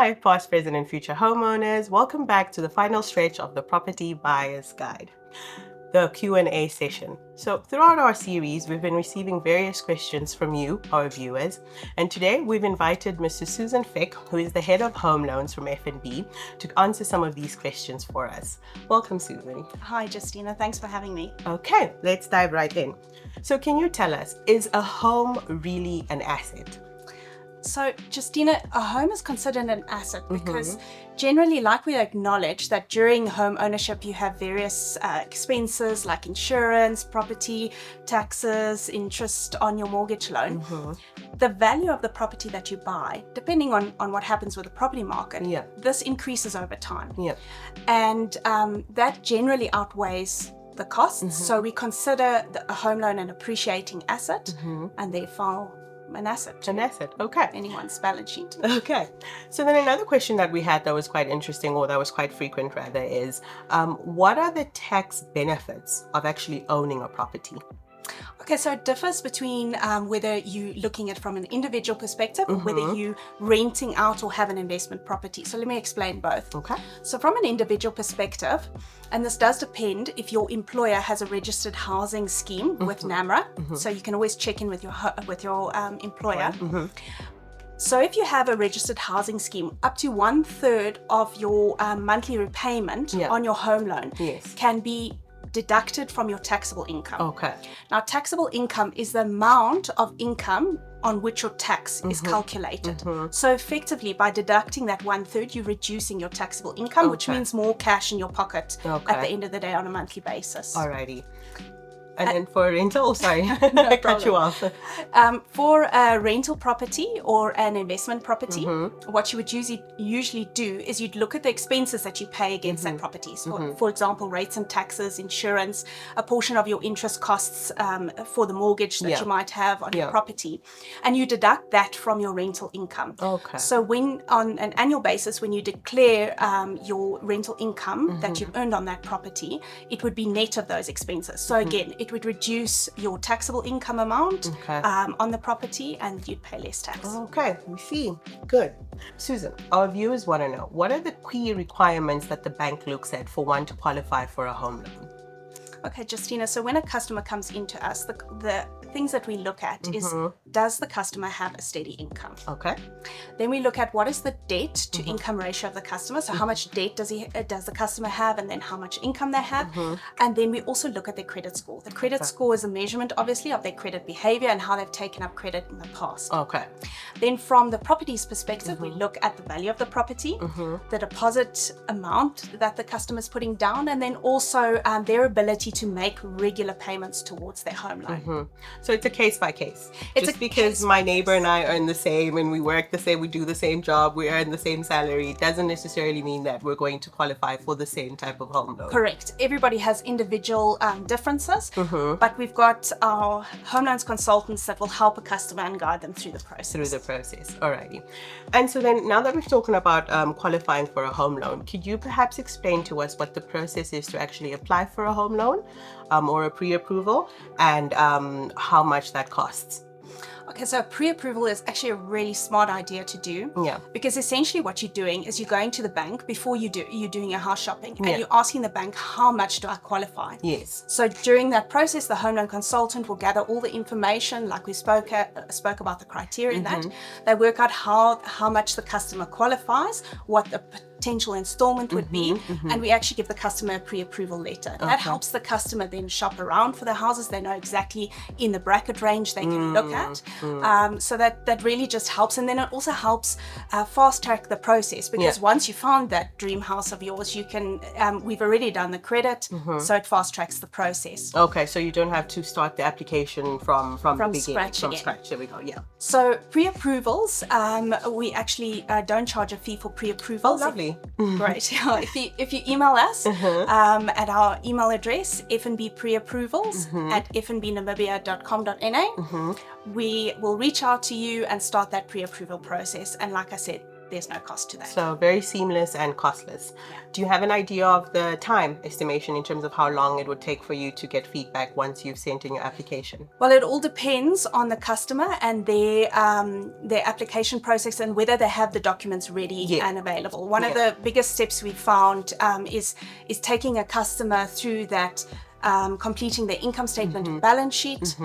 Hi, past, present, and future homeowners. Welcome back to the final stretch of the Property Buyer's Guide, the Q&A session. So throughout our series, we've been receiving various questions from you, our viewers, and today we've invited Mrs. Susan Fick, who is the head of home loans from FNB, to answer some of these questions for us. Welcome, Susan. Hi, Justina. Thanks for having me. Okay, let's dive right in. So can you tell us, is a home really an asset? So, Justina, a home is considered an asset because generally, like we acknowledge that during home ownership, you have various expenses like insurance, property, taxes, interest on your mortgage loan. The value of the property that you buy, depending on what happens with the property market, this increases over time. And that generally outweighs the costs. So we consider a home loan an appreciating asset and therefore an asset. An asset, okay. Anyone's balance sheet. Okay. So then another question that we had that was quite interesting, or that was quite frequent rather, is what are the tax benefits of actually owning a property? Okay, so it differs between whether you're looking at from an individual perspective or whether you're renting out or have an investment property. So let me explain both. Okay. So from an individual perspective, and this does depend if your employer has a registered housing scheme with NAMRA, so you can always check in with your employer. So if you have a registered housing scheme, up to 1/3 of your monthly repayment on your home loan can be deducted from your taxable income. Okay. Now, taxable income is the amount of income on which your tax is calculated. So effectively, by deducting that 1/3, you're reducing your taxable income, which means more cash in your pocket at the end of the day on a monthly basis. Alrighty. And then for a rental, I cut you off. For a rental property or an investment property, what you would usually do is you'd look at the expenses that you pay against that property. So for example, rates and taxes, insurance, a portion of your interest costs for the mortgage that you might have on your property, and you deduct that from your rental income. Okay. So when on an annual basis, when you declare your rental income that you've earned on that property, it would be net of those expenses. So again, it would reduce your taxable income amount on the property and you'd pay less tax. Okay, we see. Good. Susan, our viewers want to know, what are the key requirements that the bank looks at for one to qualify for a home loan? Okay, Justina, so when a customer comes into us, the things that we look at is, does the customer have a steady income? Okay. Then we look at what is the debt to income ratio of the customer. So how much debt does the customer have, and then how much income they have. And then we also look at their credit score. The credit score is a measurement, obviously, of their credit behavior and how they've taken up credit in the past. Okay. Then from the property's perspective, we look at the value of the property, the deposit amount that the customer is putting down, and then also their ability to make regular payments towards their home loan. So it's a case by case. Just because my neighbor and I earn the same and we work the same, we do the same job, we earn the same salary, doesn't necessarily mean that we're going to qualify for the same type of home loan. Correct. Everybody has individual differences, but we've got our home loans consultants that will help a customer and guide them through the process. Alrighty. And so then, now that we've spoken about qualifying for a home loan, could you perhaps explain to us what the process is to actually apply for a home loan or a pre-approval, and how much that costs? Okay, so pre-approval is actually a really smart idea to do. Because essentially what you're doing is you're going to the bank before you're doing your house shopping, and you're asking the bank, how much do I qualify? So during that process, the home loan consultant will gather all the information, like we spoke about the criteria in that. They work out how much the customer qualifies, what the potential installment would be, and we actually give the customer a pre-approval letter. That helps the customer then shop around for the houses. They know exactly in the bracket range they can look at. So that really just helps, and then it also helps fast track the process, because once you found that dream house of yours, you can we've already done the credit, so it fast tracks the process. Okay, so you don't have to start the application from the beginning. Scratch. There we go. So pre-approvals, we actually don't charge a fee for pre-approvals. Oh, lovely. Great. If you email us at our email address, fnbpreapprovals@fnbnamibia.com.na, we will reach out to you and start that pre-approval process. And like I said, there's no cost to that. So very seamless and costless. Yeah. Do you have an idea of the time estimation in terms of how long it would take for you to get feedback once you've sent in your application? Well, it all depends on the customer and their application process and whether they have the documents ready and available. One of the biggest steps we found is taking a customer through that, completing their income statement and balance sheet.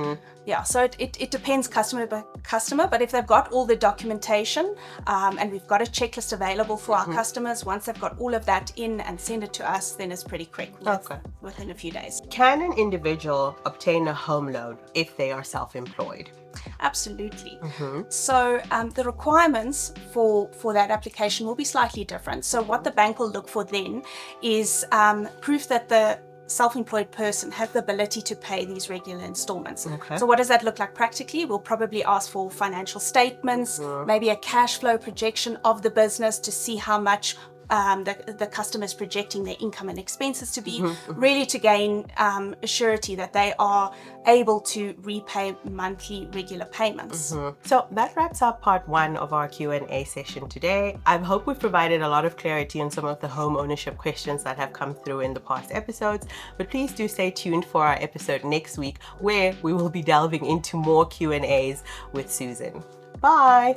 Yeah, so it depends customer by customer, but if they've got all the documentation and we've got a checklist available for our customers, once they've got all of that in and send it to us, then it's pretty quick, within a few days. Can an individual obtain a home loan if they are self-employed? Absolutely. So the requirements for that application will be slightly different. So what the bank will look for then is proof that the self-employed person have the ability to pay these regular installments. So what does that look like practically? We'll probably ask for financial statements, maybe a cash flow projection of the business to see how much the customer is projecting their income and expenses to be, really to gain a surety that they are able to repay monthly regular payments. So that wraps up part 1 of our Q&A session today. I hope we've provided a lot of clarity on some of the home ownership questions that have come through in the past episodes, but please do stay tuned for our episode next week where we will be delving into more Q&As with Susan. Bye!